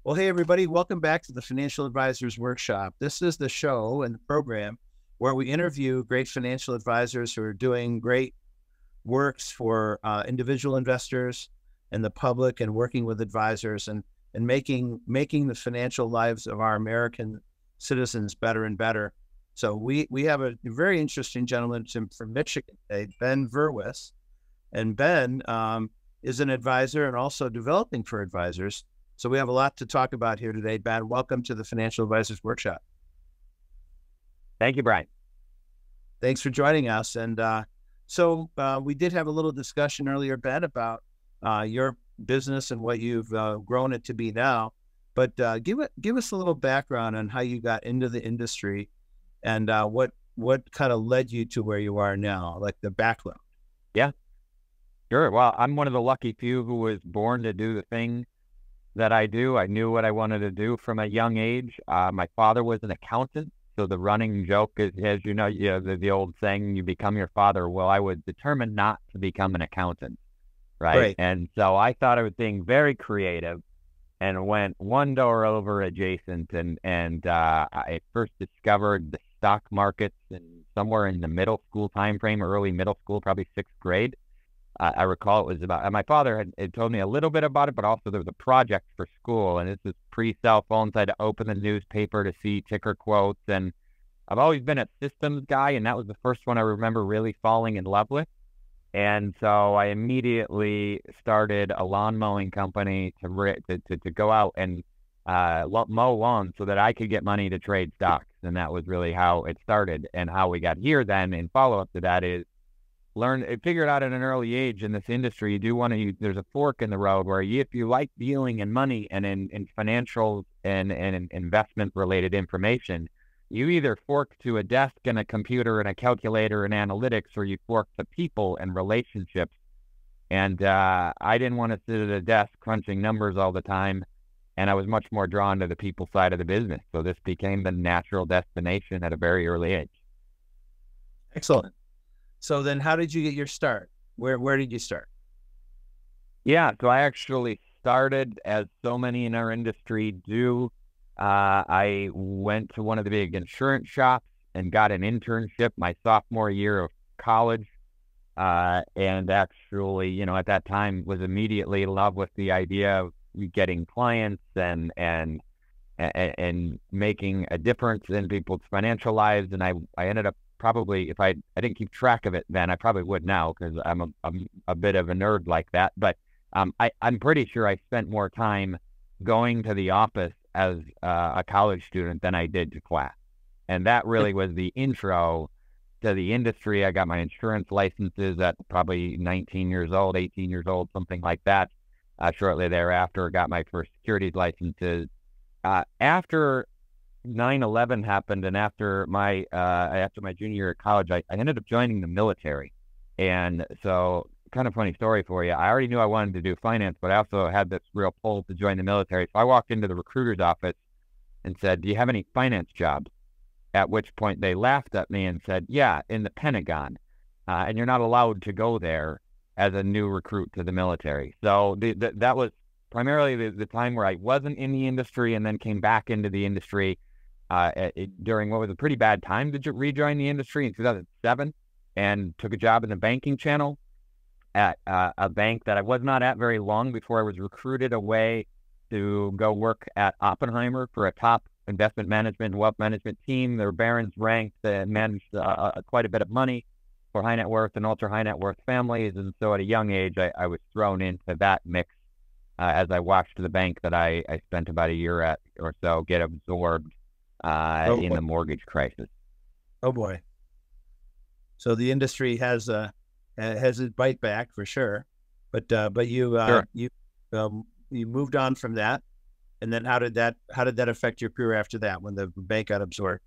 Well, hey, everybody, welcome back to the Financial Advisors Workshop. This is the show and the program where we interview great financial advisors who are doing great works for individual investors and the public and working with advisors and making the financial lives of our American citizens better and better. So we have a very interesting gentleman from Michigan today, Ben VerWys. And Ben is an advisor and also developing for advisors. So we have a lot to talk about here today. Ben, welcome to the Financial Advisors Workshop. Thank you, Brian. Thanks for joining us. And so we did have a little discussion earlier, Ben, about your business and what you've grown it to be now. But give us a little background on how you got into the industry and what kind of led you to where you are now, like the background. Yeah, sure. Well, I'm one of the lucky few who was born to do the thing that I do. I knew what I wanted to do from a young age. My father was an accountant. So the running joke is, as you know, the old saying, you become your father. Well, I was determined not to become an accountant, right? And so I thought I was being very creative and went one door over adjacent. And I first discovered the stock markets somewhere in the middle school time frame, early middle school, probably sixth grade. I recall it was about, my father had told me a little bit about it, but also there was a project for school, and this was pre-cell phones. I had to open the newspaper to see ticker quotes, and I've always been a systems guy, and that was the first one I remember really falling in love with. And so I immediately started a lawn mowing company to go out and mow lawns so that I could get money to trade stocks, and that was really how it started. And how we got here then, in follow-up to that, is figured out at an early age in this industry, there's a fork in the road where if you like dealing in money and in financial and investment related information, you either fork to a desk and a computer and a calculator and analytics, or you fork to people and relationships. And I didn't want to sit at a desk crunching numbers all the time. And I was much more drawn to the people side of the business. So this became the natural destination at a very early age. Excellent. So then how did you get your start? Where did you start? Yeah, so I actually started, as so many in our industry do. I went to one of the big insurance shops and got an internship my sophomore year of college. And actually, at that time was immediately in love with the idea of getting clients and making a difference in people's financial lives. And I ended up probably, if I didn't keep track of it then, I probably would now, because I'm a bit of a nerd like that. But I'm pretty sure I spent more time going to the office as a college student than I did to class. And that really was the intro to the industry. I got my insurance licenses at probably 19 years old, 18 years old, something like that. Shortly thereafter, got my first securities licenses. After 9/11 happened, and after my junior year at college, I ended up joining the military. And so, kind of funny story for you. I already knew I wanted to do finance, but I also had this real pull to join the military. So I walked into the recruiter's office and said, "Do you have any finance jobs?" At which point they laughed at me and said, "Yeah, in the Pentagon, and you're not allowed to go there as a new recruit to the military." So that was primarily the time where I wasn't in the industry, and then came back into the industry during what was a pretty bad time to rejoin the industry in 2007, and took a job in the banking channel at a bank that I was not at very long before I was recruited away to go work at Oppenheimer for a top investment management and wealth management team. Their Barron's ranked and managed quite a bit of money for high net worth and ultra high net worth families. And so at a young age, I was thrown into that mix as I watched the bank that I spent about a year at or so get absorbed in the mortgage crisis. Oh boy! So the industry has its bite back for sure, but you Sure. you moved on from that, and then how did that affect your career after that when the bank got absorbed?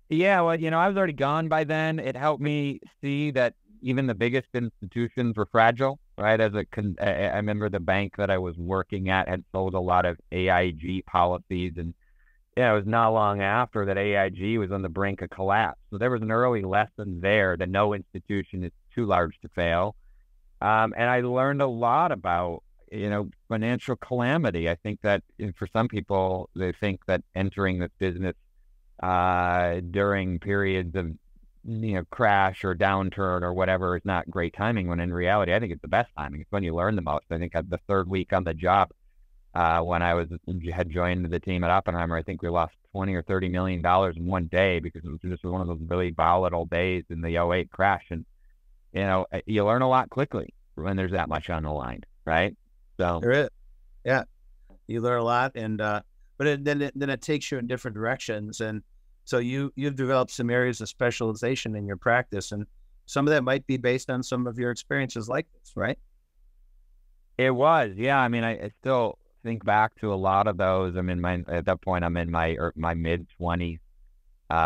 Yeah, well, I was already gone by then. It helped me see that even the biggest institutions were fragile, right? I remember the bank that I was working at had sold a lot of AIG policies, and it was not long after that AIG was on the brink of collapse. So there was an early lesson there that no institution is too large to fail. And I learned a lot about financial calamity. I think that for some people, they think that entering this business during periods of crash or downturn or whatever is not great timing, when in reality, I think it's the best timing. It's when you learn the most. I think at the third week on the job, when I had joined the team at Oppenheimer, I think we lost $20 or $30 million in one day because it was just one of those really volatile days in the '08 crash. And, you learn a lot quickly when there's that much on the line, right? So there is. Yeah. You learn a lot, and but then it takes you in different directions. And so you've developed some areas of specialization in your practice, and some of that might be based on some of your experiences like this, right? It was, yeah. I mean, I still think back to a lot of those. At that point, I'm in my mid-20s,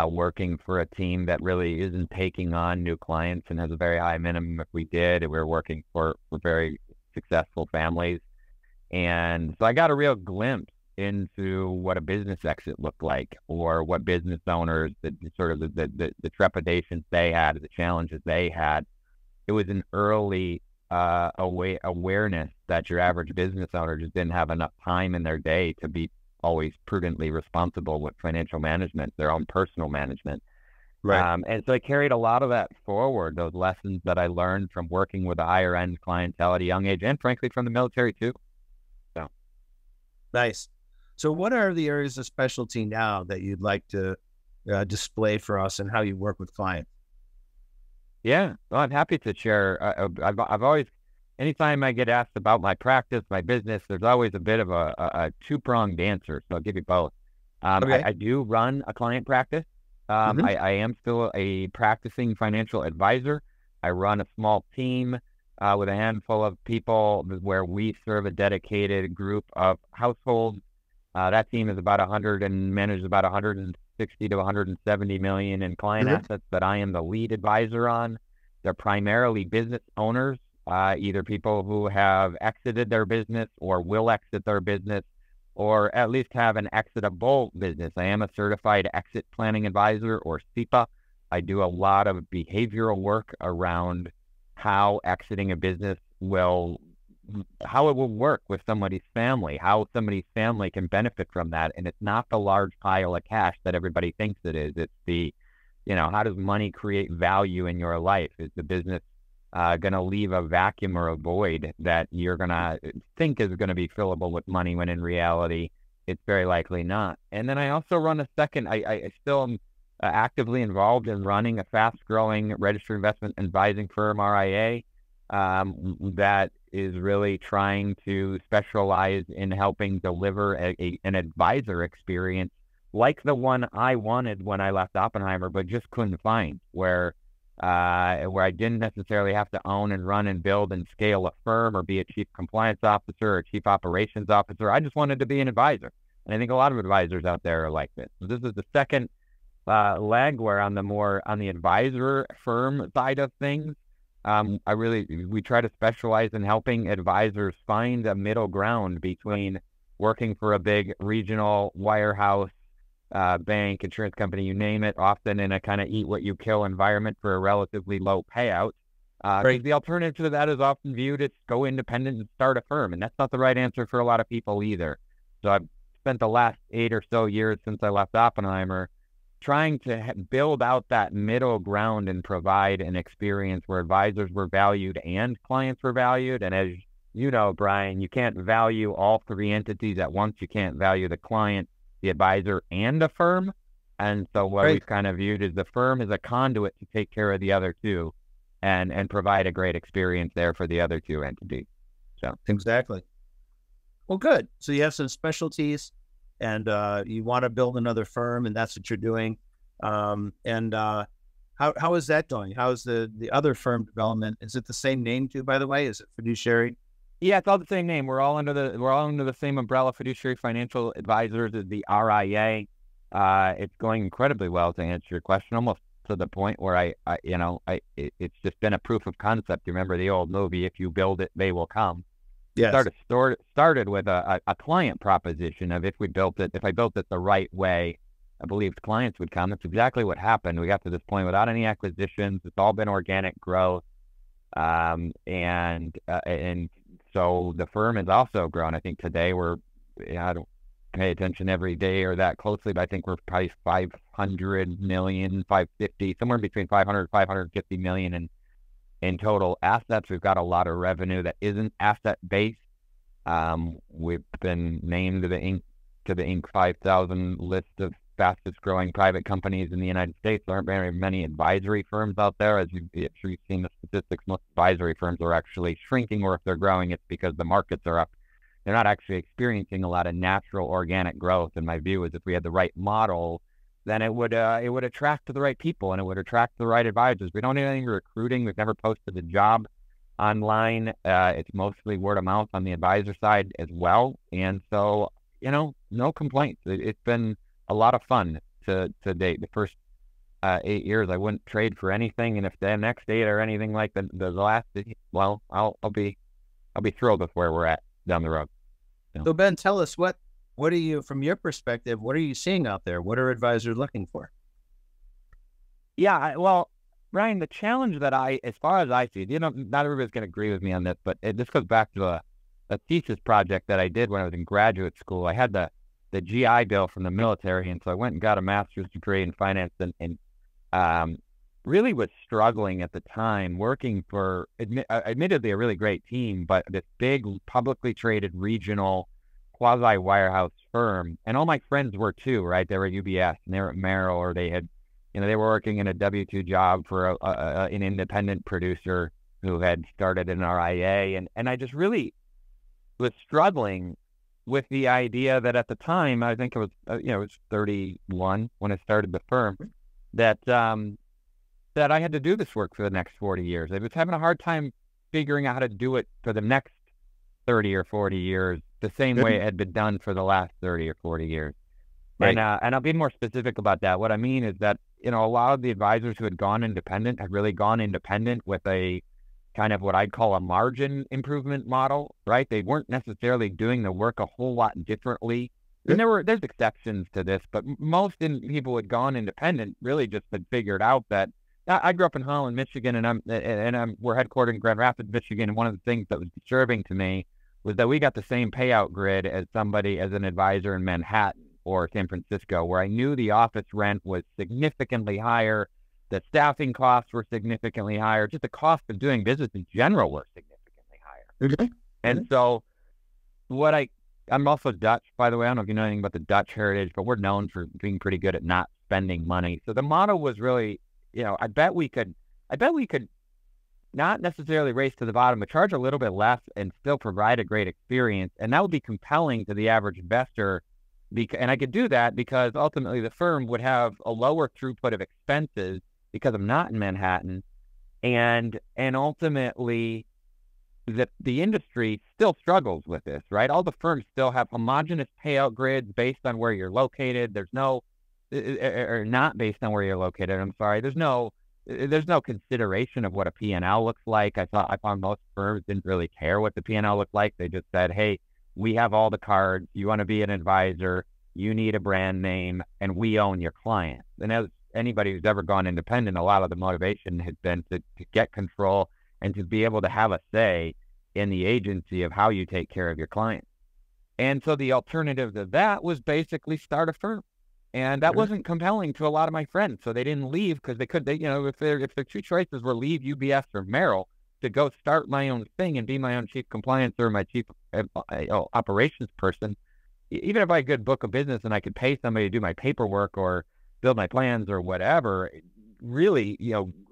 working for a team that really isn't taking on new clients and has a very high minimum if we did. We're working for very successful families. And so I got a real glimpse into what a business exit looked like, or what business owners, the trepidations they had, the challenges they had. It was an early awareness that your average business owner just didn't have enough time in their day to be always prudently responsible with financial management, their own personal management. Right. And so I carried a lot of that forward, those lessons that I learned from working with a higher end clientele at a young age, and frankly from the military too. So Nice. So what are the areas of specialty now that you'd like to display for us, and how you work with clients? yeah, well, I'm happy to share. I've always, anytime I get asked about my practice, my business, there's always a bit of a two-pronged answer. So I'll give you both. Okay. I do run a client practice. Mhm. I am still a practicing financial advisor. I run a small team with a handful of people where we serve a dedicated group of households. That team is about 100 and manages about 160 to 170 million in client Mhm. assets that I am the lead advisor on. They're primarily business owners, either people who have exited their business or will exit their business, or at least have an exitable business. I am a certified exit planning advisor, or CEPA. I do a lot of behavioral work around how exiting a business how it will work with somebody's family, how somebody's family can benefit from that. And it's not the large pile of cash that everybody thinks it is. It's the, how does money create value in your life? Is the business going to leave a vacuum or a void that you're going to think is going to be fillable with money, when in reality, it's very likely not? And then I also run I still am actively involved in running a fast-growing registered investment advising firm, RIA, that is really trying to specialize in helping deliver an advisor experience like the one I wanted when I left Oppenheimer, but just couldn't find, where I didn't necessarily have to own and run and build and scale a firm, or be a chief compliance officer or chief operations officer. I just wanted to be an advisor. And I think a lot of advisors out there are like this. So this is the second leg, where on the advisor firm side of things, we try to specialize in helping advisors find a middle ground between working for a big regional wirehouse, bank, insurance company, you name it, often in a kind of eat what you kill environment for a relatively low payout. Because the alternative to that is often viewed as go independent and start a firm. And that's not the right answer for a lot of people either. So I've spent the last 8 or so years since I left Oppenheimer trying to build out that middle ground and provide an experience where advisors were valued and clients were valued. And as you know, Brian, you can't value all three entities at once. You can't value the client, the advisor, and the firm. And so what we've kind of viewed is the firm is a conduit to take care of the other two, and provide a great experience there for the other two entities. So Exactly. Well, good. So you have some specialties, and you want to build another firm, and that's what you're doing. How is that going? How is the other firm development? Is it the same name too, by the way? Is it Fiduciary? yeah, it's all the same name. We're all under the same umbrella. Fiduciary Financial Advisors is the RIA. It's going incredibly well, to answer your question, almost to the point where it's just been a proof of concept. You remember the old movie, if you build it, they will come. Yes. Started with a client proposition of if I built it the right way, I believed clients would come. That's exactly what happened. We got to this point without any acquisitions. It's all been organic growth, and so the firm has also grown. I think today I don't pay attention every day or that closely, but I think we're probably 500 million, 550, somewhere between 500, 550 million in total assets. We've got a lot of revenue that isn't asset based. We've been named to the Inc. 5000 list of fastest growing private companies in the United States. There aren't very many advisory firms out there. As I'm sure you've seen the statistics, most advisory firms are actually shrinking, or if they're growing, it's because the markets are up. They're not actually experiencing a lot of natural organic growth. And my view is if we had the right model, then it would attract the right people and it would attract the right advisors. We don't need any recruiting. We've never posted a job online. It's mostly word of mouth on the advisor side as well. And so, no complaints. It's been a lot of fun to date. The first 8 years, I wouldn't trade for anything. And if the next 8 are anything like the last, well, I'll be thrilled with where we're at down the road. So Ben, tell us what are you, from your perspective, what are you seeing out there? What are advisors looking for? Yeah, well, Ryan, the challenge that as far as I see it, not everybody's going to agree with me on this, but this goes back to a thesis project that I did when I was in graduate school. I had the GI Bill from the military, and so I went and got a master's degree in finance and really was struggling at the time working for, admittedly, a really great team, but this big publicly traded regional quasi-wirehouse firm. And all my friends were too, right? They were at UBS and they were at Merrill, or they had, they were working in a W-2 job for an independent producer who had started an RIA. And I just really was struggling with the idea that at the time, I think it was, it was 31 when I started the firm, that I had to do this work for the next 40 years. I was having a hard time figuring out how to do it for the next 30 or 40 years, the same way it had been done for the last 30 or 40 years. Right. And I'll be more specific about that. What I mean is that, a lot of the advisors who had gone independent had really gone independent with a kind of what I'd call a margin improvement model, right? They weren't necessarily doing the work a whole lot differently. And there's exceptions to this, but most people who had gone independent really just had figured out that I grew up in Holland, Michigan, and we're headquartered in Grand Rapids, Michigan. And one of the things that was disturbing to me was that we got the same payout grid as an advisor in Manhattan or San Francisco, where I knew the office rent was significantly higher, the staffing costs were significantly higher, just the cost of doing business in general were significantly higher. Okay. And so I'm also Dutch, by the way. I don't know if you know anything about the Dutch heritage, but we're known for being pretty good at not spending money. So the model was really, I bet we could not necessarily race to the bottom, but charge a little bit less and still provide a great experience. And that would be compelling to the average investor. And I could do that because ultimately the firm would have a lower throughput of expenses because I'm not in Manhattan. And ultimately the industry still struggles with this, right? All the firms still have homogeneous payout grids based on where you're located. There's no, or not based on where you're located. I'm sorry. There's no consideration of what a P&L looks like. I found most firms didn't really care what the P&L looked like. They just said, hey, we have all the cards. You want to be an advisor. You need a brand name, and we own your client. And as anybody who's ever gone independent, a lot of the motivation has been to get control and to be able to have a say in the agency of how you take care of your client. And so the alternative to that was basically start a firm. And that wasn't compelling to a lot of my friends. So they didn't leave because if their two choices were leave UBS or Merrill to go start my own thing and be my own chief compliance or my chief operations person, even if I had a good book of business and I could pay somebody to do my paperwork or build my plans or whatever, really,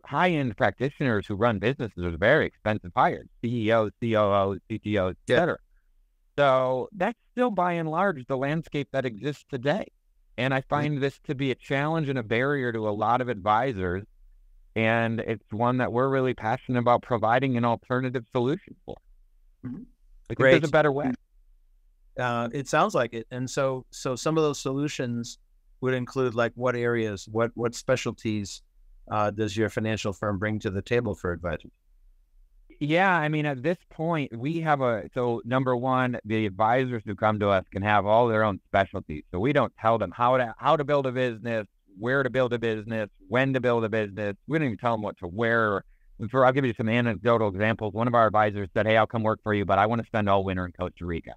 high-end practitioners who run businesses are very expensive hires, CEOs, COOs, CTOs, et cetera. So that's still by and large the landscape that exists today. And I find this to be a challenge and a barrier to a lot of advisors. And it's one that we're really passionate about providing an alternative solution for. Because there's a better way. It sounds like it. And so some of those solutions would include like what areas, what specialties does your financial firm bring to the table for advisors? Yeah, I mean, at this point, we have so number one, the advisors who come to us can have all their own specialties. So we don't tell them how to build a business, where to build a business, when to build a business. We don't even tell them what to wear I'll give you some anecdotal examples. One of our advisors said, "Hey, I'll come work for you, but I want to spend all winter in Costa Rica."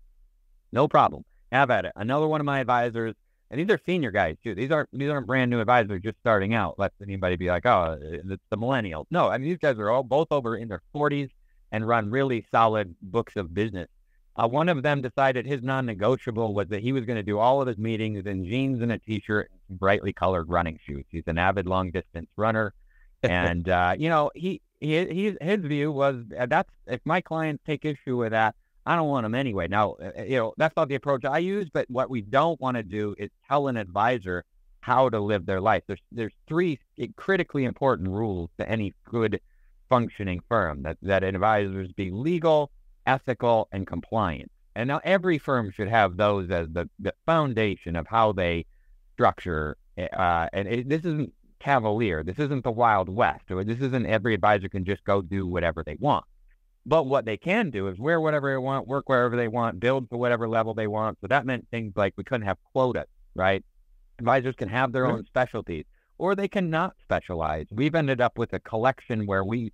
No problem. Have at it. Another one of my advisors, and these are senior guys too. These aren't brand new advisors just starting out. Let anybody be like, "Oh, it's the millennials." No, I mean, these guys are all both over in their 40s and run really solid books of business. One of them decided his non-negotiable was that he was going to do all of his meetings in jeans and a t-shirt and brightly colored running shoes. He's an avid long distance runner. And, his view was that's, if my clients take issue with that, I don't want them anyway. Now, that's not the approach I use, but what we don't want to do is tell an advisor how to live their life. There's three critically important rules to any good functioning firm: that advisors be legal, ethical, and compliant. And now every firm should have those as the foundation of how they structure. This isn't cavalier. This isn't the Wild West. Or this isn't every advisor can just go do whatever they want. But what they can do is wear whatever they want, work wherever they want, build to whatever level they want. So that meant things like we couldn't have quotas, right? Advisors can have their own specialties, or they cannot specialize. We've ended up with a collection where we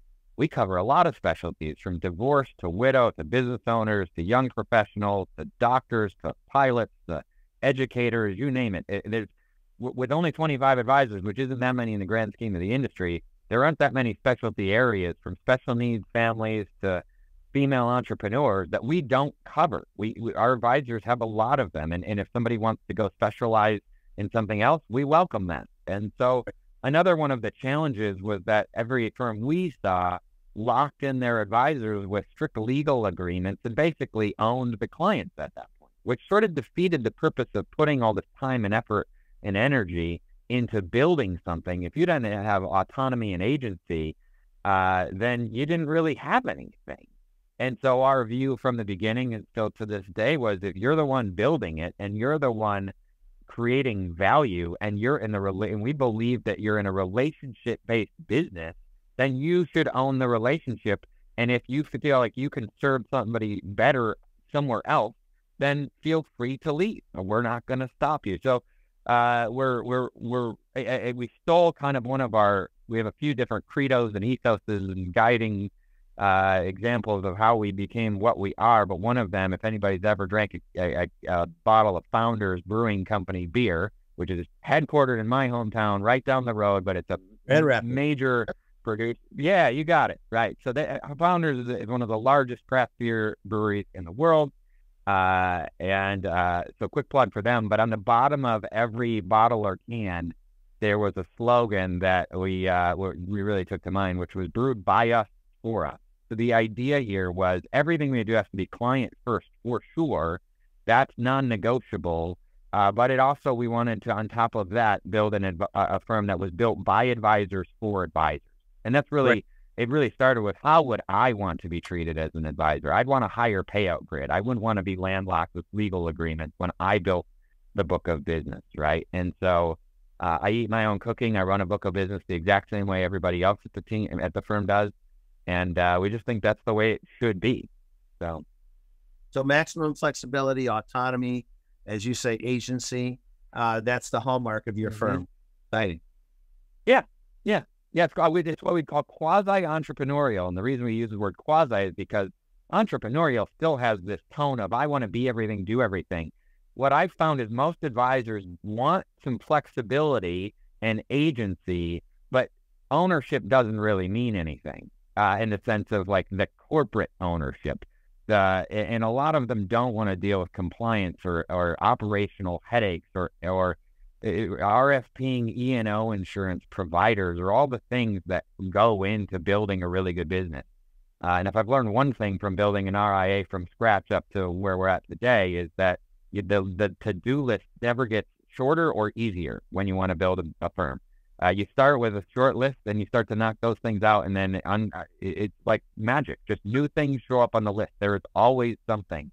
cover a lot of specialties, from divorce to widow to business owners to young professionals to doctors to pilots to educators, you name it. There's, with only 25 advisors, which isn't that many in the grand scheme of the industry, there aren't that many specialty areas, from special needs families to female entrepreneurs, that we don't cover. Our advisors have a lot of them. And if somebody wants to go specialize in something else, we welcome that. And so another one of the challenges was that every firm we saw locked in their advisors with strict legal agreements and basically owned the clients at that point, which sort of defeated the purpose of putting all this time and effort and energy into building something. If you didn't have autonomy and agency, then you didn't really have anything. And so our view from the beginning and still to this day was, if you're the one building it and you're the one creating value and you're in and we believe that you're in a relationship-based business, then you should own the relationship. And if you feel like you can serve somebody better somewhere else, then feel free to leave. We're not going to stop you. So we stole kind of we have a few different credos and ethoses and guiding examples of how we became what we are. But one of them, if anybody's ever drank a bottle of Founders Brewing Company beer, which is headquartered in my hometown, right down the road, but it's a major producer. Yeah, you got it. Right. So Founders is one of the largest craft beer breweries in the world. So quick plug for them. But on the bottom of every bottle or can, there was a slogan that we really took to mind, which was brewed by us, for us. So the idea here was everything we do has to be client first, for sure. That's non-negotiable. But we wanted to, on top of that, build a firm that was built by advisors for advisors. And that's really, right. It really started with, how would I want to be treated as an advisor? I'd want a higher payout grid. I wouldn't want to be landlocked with legal agreements when I built the book of business, right? And so I eat my own cooking. I run a book of business the exact same way everybody else at the firm does. And we just think that's the way it should be. So maximum flexibility, autonomy, as you say, agency, that's the hallmark of your firm. Exciting. Yeah. It's what we call quasi-entrepreneurial. And the reason we use the word quasi is because entrepreneurial still has this tone of, I want to be everything, do everything. What I've found is most advisors want some flexibility and agency, but ownership doesn't really mean anything in the sense of like the corporate ownership. And a lot of them don't want to deal with compliance or operational headaches or RFPing E&O insurance providers, or all the things that go into building a really good business. And if I've learned one thing from building an RIA from scratch up to where we're at today, is that the to-do list never gets shorter or easier when you want to build a firm. You start with a short list, then you start to knock those things out, and then it's like magic. Just new things show up on the list. There is always something.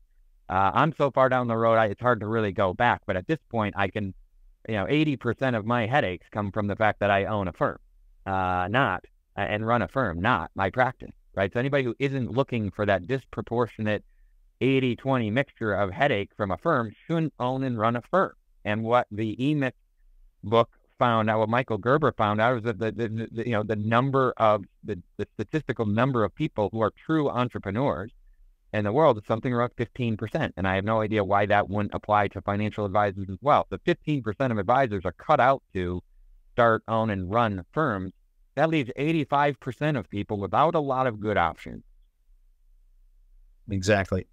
I'm so far down the road, it's hard to really go back. But at this point, I can, 80% of my headaches come from the fact that I own a firm, and run a firm, not my practice, right? So anybody who isn't looking for that disproportionate 80-20 mixture of headache from a firm shouldn't own and run a firm. And what the E-Myth book found out, what Michael Gerber found out, is that the number of the statistical number of people who are true entrepreneurs in the world is something around 15%. And I have no idea why that wouldn't apply to financial advisors as well. The 15% of advisors are cut out to start, own, and run firms. That leaves 85% of people without a lot of good options. Exactly.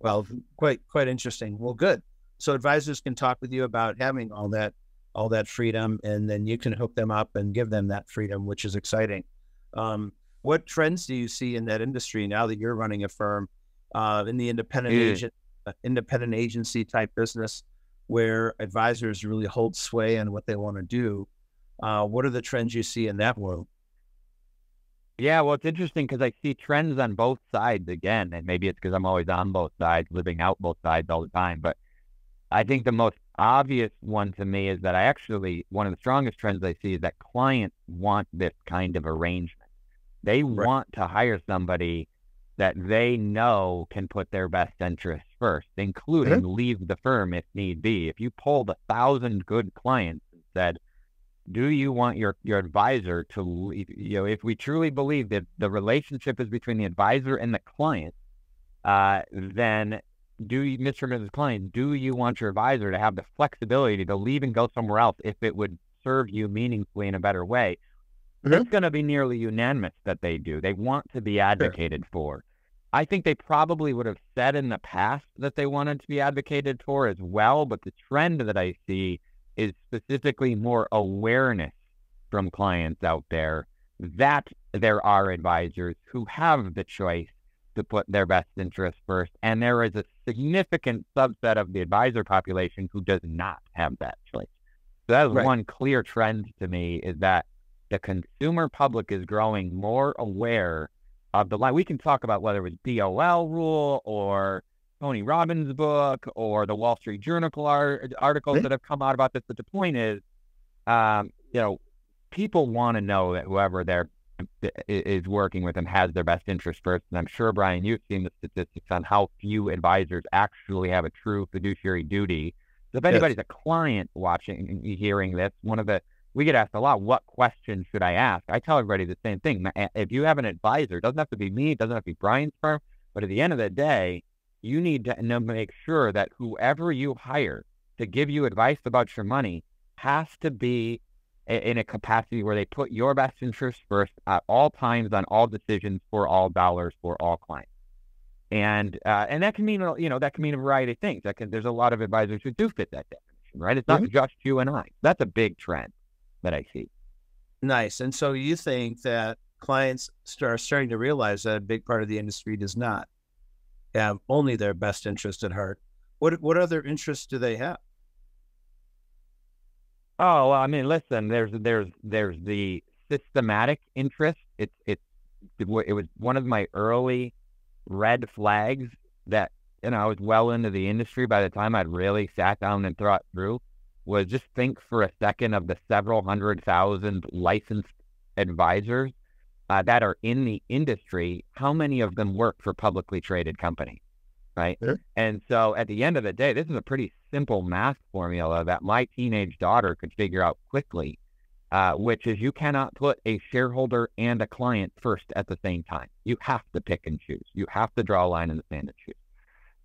Well, quite interesting. Well, good. So advisors can talk with you about having all that freedom, and then you can hook them up and give them that freedom, which is exciting. What trends do you see in that industry now that you're running a firm, in the independent agency type business, where advisors really hold sway on what they want to do? What are the trends you see in that world? Yeah, well, it's interesting because I see trends on both sides again, and maybe it's because I'm always on both sides, living out both sides all the time. But I think the most obvious one to me is that one of the strongest trends I see is that clients want this kind of arrangement. They want to hire somebody that they know can put their best interests first, including leave the firm if need be. If you polled 1,000 good clients and said, do you want your advisor to leave? If we truly believe that the relationship is between the advisor and the client, then Mr. and Mrs. Client, do you want your advisor to have the flexibility to leave and go somewhere else if it would serve you meaningfully in a better way? It's going to be nearly unanimous that they do. They want to be advocated for. I think they probably would have said in the past that they wanted to be advocated for as well, but the trend that I see is specifically more awareness from clients out there that there are advisors who have the choice to put their best interests first, and there is a significant subset of the advisor population who does not have that choice. So that is one clear trend to me, is that the consumer public is growing more aware of the line. We can talk about whether it was DOL rule or Tony Robbins' book or the Wall Street Journal articles that have come out about this. But the point is, people want to know that whoever is working with them has their best interest first. And I'm sure, Brian, you've seen the statistics on how few advisors actually have a true fiduciary duty. So if anybody's a client watching, hearing this, we get asked a lot, what questions should I ask? I tell everybody the same thing. If you have an advisor, it doesn't have to be me, it doesn't have to be Brian's firm, but at the end of the day, you need to make sure that whoever you hire to give you advice about your money has to be in a capacity where they put your best interests first at all times on all decisions for all dollars for all clients. And that can mean, that can mean a variety of things. There's a lot of advisors who do fit that definition, right? It's not just you and I. That's a big trend that I see. Nice. And so you think that clients are starting to realize that a big part of the industry does not have only their best interest at heart. What other interests do they have? Oh, well, I mean, listen, there's the systematic interest. It was one of my early red flags that, I was well into the industry by the time I'd really sat down and thought through, was just think for a second of the several 100,000 licensed advisors that are in the industry. How many of them work for publicly traded companies, right? And so at the end of the day, this is a pretty simple math formula that my teenage daughter could figure out quickly, which is you cannot put a shareholder and a client first at the same time. You have to pick and choose. You have to draw a line in the sand and choose.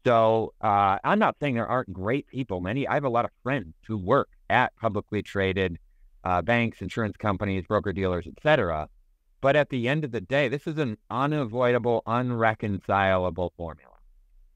So I'm not saying there aren't great people. I have a lot of friends who work at publicly traded banks, insurance companies, broker-dealers, etc. But at the end of the day, this is an unavoidable, unreconcilable formula.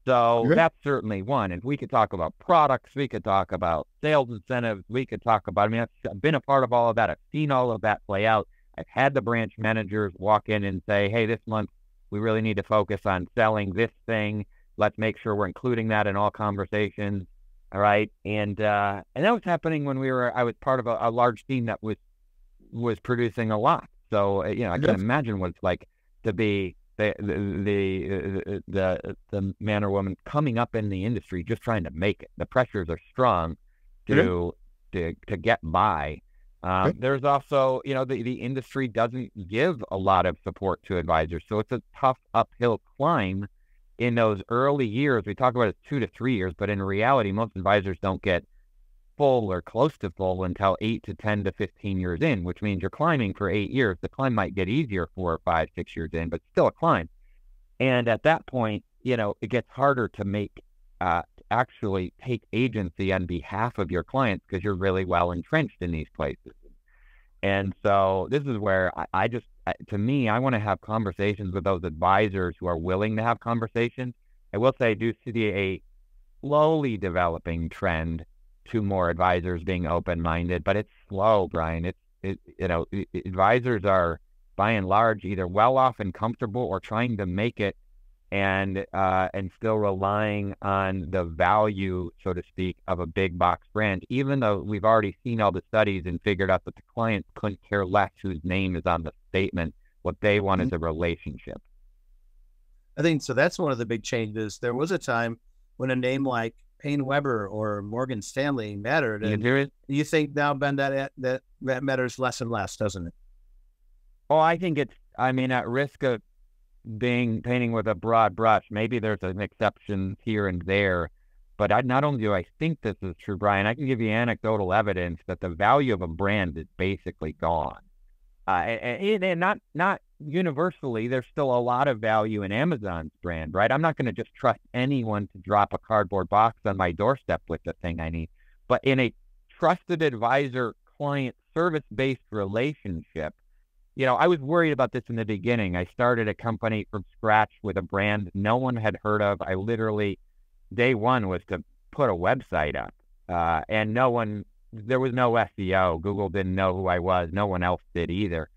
So that's certainly one. And we could talk about products. We could talk about sales incentives. We could talk about, I've been a part of all of that. I've seen all of that play out. I've had the branch managers walk in and say, hey, this month we really need to focus on selling this thing. Let's make sure we're including that in all conversations. All right. And that was happening when I was part of a large team that was producing a lot. So, I can imagine what it's like to be the man or woman coming up in the industry, just trying to make it. The pressures are strong to get by. There's also, the industry doesn't give a lot of support to advisors. So it's a tough uphill climb in those early years. We talk about it 2 to 3 years, but in reality, most advisors don't get full or close to full until 8 to 10 to 15 years in, which means you're climbing for 8 years. The climb might get easier 4 or 5, 6 years in, but still a climb. And at that point, it gets harder to actually take agency on behalf of your clients because you're really well entrenched in these places. And so this is where to me, I want to have conversations with those advisors who are willing to have conversations. I will say I do see a slowly developing trend to more advisors being open-minded, but it's slow, Brian. Advisors are by and large either well off and comfortable or trying to make it and still relying on the value, so to speak, of a big box brand, even though we've already seen all the studies and figured out that the clients couldn't care less whose name is on the statement. What they want is a relationship. I think so. That's one of the big changes. There was a time when a name like Payne Weber or Morgan Stanley mattered. And you think now, Ben, that matters less and less, doesn't it? Oh, I think at risk of painting with a broad brush, maybe there's an exception here and there, but not only do I think this is true, Brian, I can give you anecdotal evidence that the value of a brand is basically gone. And not universally, there's still a lot of value in Amazon's brand, right? I'm not going to just trust anyone to drop a cardboard box on my doorstep with the thing I need. But in a trusted advisor client service-based relationship, I was worried about this in the beginning. I started a company from scratch with a brand no one had heard of. I literally, day one was to put a website up, and there was no SEO. Google didn't know who I was. No one else did either.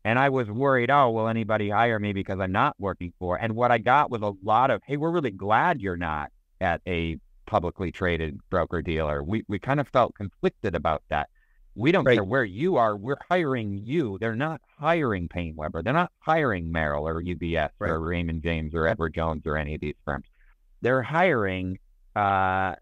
And I was worried, will anybody hire me because I'm not working for? And what I got was a lot of, hey, we're really glad you're not at a publicly traded broker-dealer. We kind of felt conflicted about that. We don't care where you are. We're hiring you. They're not hiring Payne Weber. They're not hiring Merrill or UBS or Raymond James or Edward Jones or any of these firms. They're hiring, they're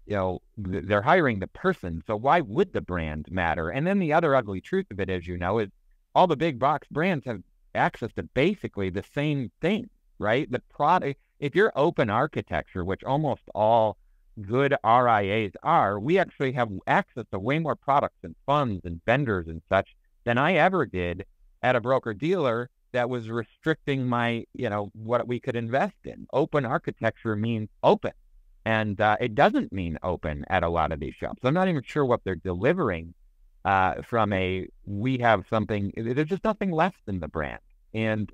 hiring the person. So why would the brand matter? And then the other ugly truth of it, as you know, is all the big box brands have access to basically the same thing, right? The product, if you're open architecture, which almost all good RIAs are, we actually have access to way more products and funds and vendors and such than I ever did at a broker dealer that was restricting my, what we could invest in. Open architecture means open, and it doesn't mean open at a lot of these shops. I'm not even sure what they're delivering from we have something. There's just nothing less than the brand, and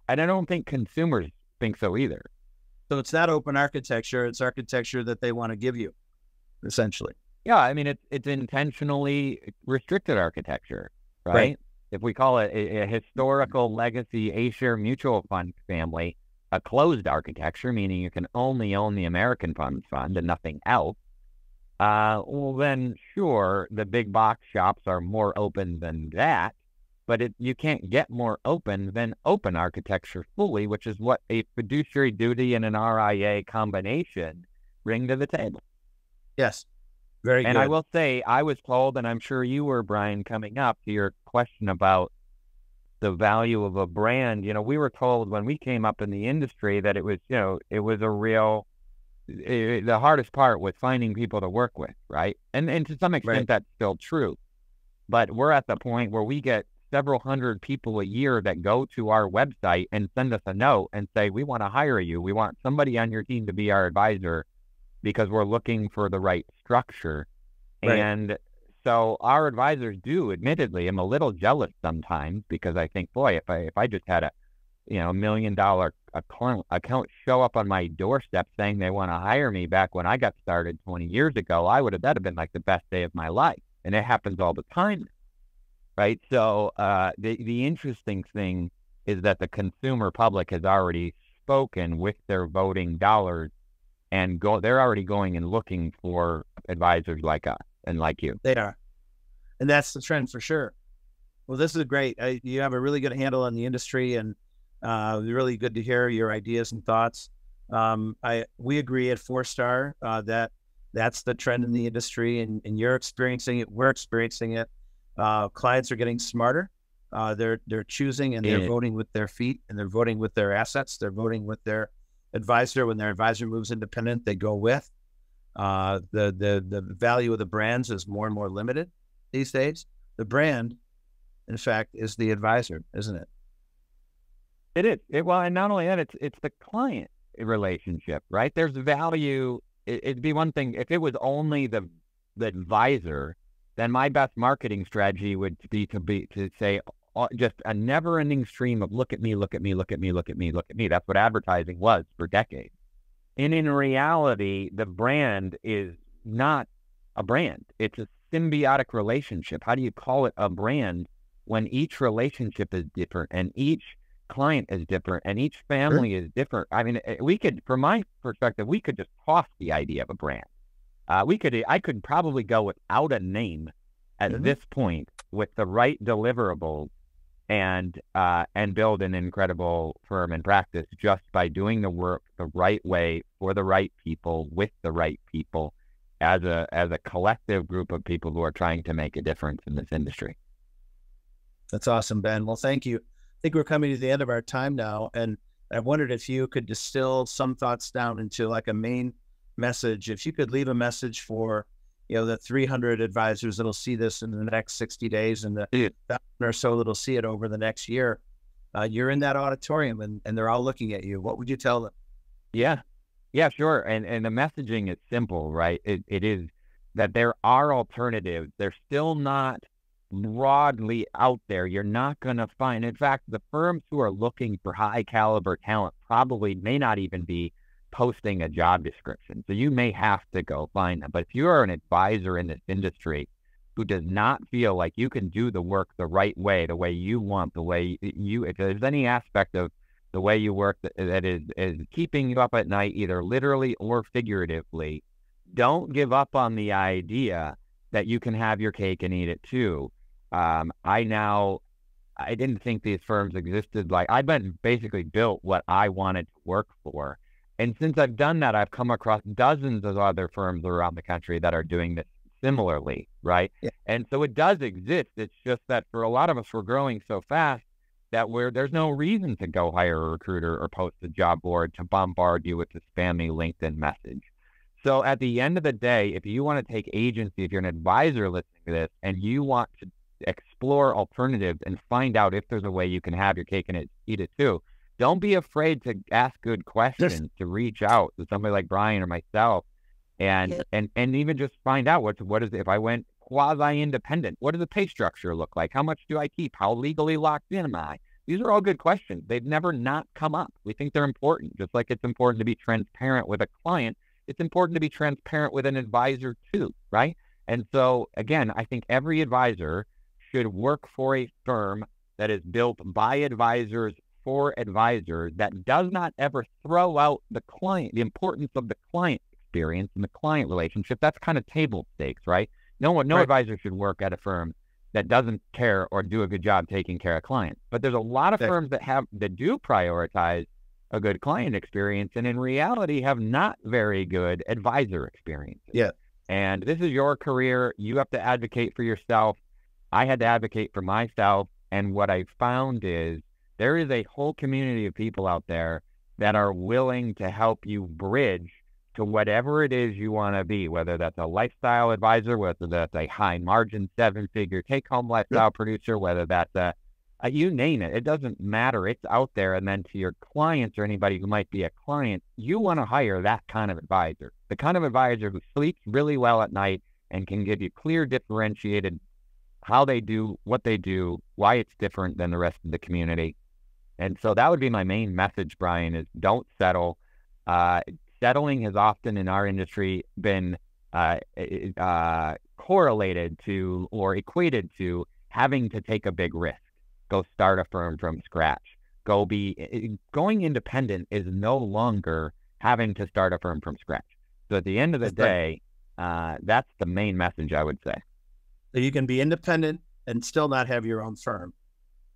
I don't think consumers think so either. So it's not open architecture; it's architecture that they want to give you, essentially. Yeah, it's intentionally restricted architecture, right? If we call it a historical legacy A-share mutual fund family, a closed architecture, meaning you can only own the American funds fund and nothing else, well then sure, the big box shops are more open than that, but you can't get more open than open architecture fully, which is what a fiduciary duty and an RIA combination bring to the table. Yes. Very good. And I will say, I was told, and I'm sure you were, Brian, coming up to your question about the value of a brand, we were told when we came up in the industry that it was, it was the hardest part was finding people to work with, right? And to some extent, that's still true. But we're at the point where we get several hundred people a year that go to our website and send us a note and say, we want to hire you. We want somebody on your team to be our advisor because we're looking for the right structure. And so our advisors do, admittedly, I'm a little jealous sometimes because I think, boy, if I just had a $1 million account show up on my doorstep saying they want to hire me back when I got that'd have been like the best day of my life. And it happens all the time. Right. So the interesting thing is that the consumer public has already spoken with their voting dollars and they're already going and looking for advisors like us and like you. They are. And that's the trend for sure. Well, this is great. You have a really good handle on the industry and really good to hear your ideas and thoughts. We agree at FourStar that that's the trend in the industry and you're experiencing it. We're experiencing it. Clients are getting smarter. They're choosing and they're voting with their feet and they're voting with their assets. They're voting with their advisor. When their advisor moves independent, they go with. The value of the brands is more and more limited these days. The brand, in fact, is the advisor, isn't it? It is. Well, and not only that, it's the client relationship, right? There's value. It'd be one thing if it was only the advisor, then my best marketing strategy would be to say just a never-ending stream of look at me, look at me, look at me, look at me, look at me. That's what advertising was for decades. And in reality, the brand is not a brand. It's a symbiotic relationship. How do you call it a brand when each relationship is different and each client is different and each family is different? I mean, we could, from my perspective, we could just toss the idea of a brand. I could probably go without a name at this point with the right deliverables and build an incredible firm and practice just by doing the work the right way for the right people with the right people as a collective group of people who are trying to make a difference in this industry. That's awesome, Ben. Well, thank you. I think we're coming to the end of our time now, and I wondered if you could distill some thoughts down into like a main message. If you could leave a message for, the 300 advisors that'll see this in the next 60 days and the 1,000 or so that'll see it over the next year, you're in that auditorium and they're all looking at you. What would you tell them? Yeah, sure. And the messaging is simple, right? It is that there are alternatives. They're still not broadly out there. You're not going to find, in fact, the firms who are looking for high caliber talent probably may not even be posting a job description. So you may have to go find them. But if you are an advisor in this industry who does not feel like you can do the work the right way, the way you want, the way if there's any aspect of the way you work that is keeping you up at night, either literally or figuratively, don't give up on the idea that you can have your cake and eat it too. I didn't think these firms existed. Like, I've been basically built what I wanted to work for. And since I've done that, I've come across dozens of other firms around the country that are doing this similarly, right? Yeah. And so it does exist. It's just that for a lot of us, we're growing so fast that there's no reason to go hire a recruiter or post a job board to bombard you with a spammy LinkedIn message. So at the end of the day, if you want to take agency, if you're an advisor listening to this and you want to explore alternatives and find out if there's a way you can have your cake and eat it too, don't be afraid to ask good questions, to reach out to somebody like Brian or myself and even just find out what is it, if I went quasi-independent, what does the pay structure look like? How much do I keep? How legally locked in am I? These are all good questions. They've never not come up. We think they're important. Just like it's important to be transparent with a client, it's important to be transparent with an advisor too, right? And so again, I think every advisor should work for a firm that is built by advisors for advisors, that does not ever throw out the client, the importance of the client experience and the client relationship. That's kind of table stakes, right? No advisor should work at a firm that doesn't care or do a good job taking care of clients. But there's a lot of firms that do prioritize a good client experience and in reality have not very good advisor experiences. Yeah. And this is your career. You have to advocate for yourself. I had to advocate for myself. And what I found is there is a whole community of people out there that are willing to help you bridge to whatever it is you want to be, whether that's a lifestyle advisor, whether that's a high margin, 7-figure take-home lifestyle producer, whether that's you name it. It doesn't matter. It's out there. And then to your clients or anybody who might be a client, you want to hire that kind of advisor, the kind of advisor who sleeps really well at night and can give you clear, differentiated how they do what they do, why it's different than the rest of the community. And so that would be my main message, Brian, is don't settle. Settling has often in our industry been correlated to or equated to having to take a big risk. Go start a firm from scratch. Going independent is no longer having to start a firm from scratch. So at the end of the day, that's the main message I would say. So you can be independent and still not have your own firm.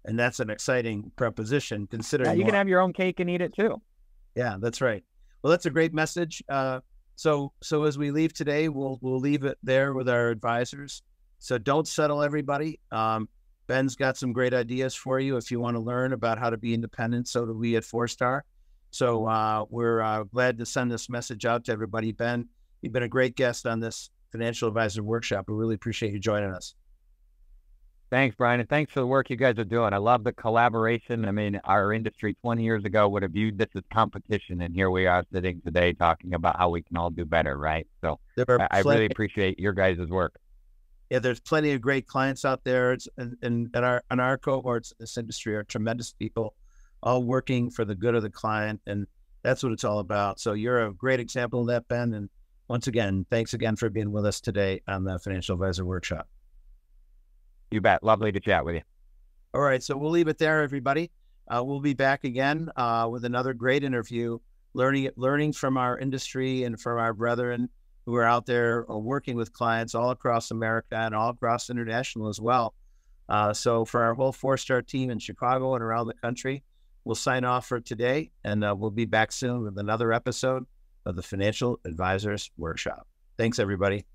And that's an exciting proposition considering you can have your own cake and eat it too. Yeah, that's right. Well, that's a great message. So as we leave today, we'll leave it there with our advisors. So don't settle, everybody. Ben's got some great ideas for you if you want to learn about how to be independent. So do we at FourStar. So we're glad to send this message out to everybody. Ben, You've been a great guest on this Financial Advisor Workshop. We really appreciate you joining us. Thanks, Brian, and thanks for the work you guys are doing. I love the collaboration. I mean, our industry 20 years ago would have viewed this as competition, and here we are sitting today talking about how we can all do better, right? So I really appreciate your guys' work. Yeah, there's plenty of great clients out there, and our cohorts in this industry are tremendous people, all working for the good of the client, and that's what it's all about. So you're a great example of that, Ben, and once again, thanks again for being with us today on the Financial Advisor Workshop. You bet. Lovely to chat with you. All right. So we'll leave it there, everybody. We'll be back again with another great interview, learning from our industry and from our brethren who are out there working with clients all across America and all across international as well. So for our whole FourStar team in Chicago and around the country, we'll sign off for today, and we'll be back soon with another episode of the Financial Advisors Workshop. Thanks, everybody.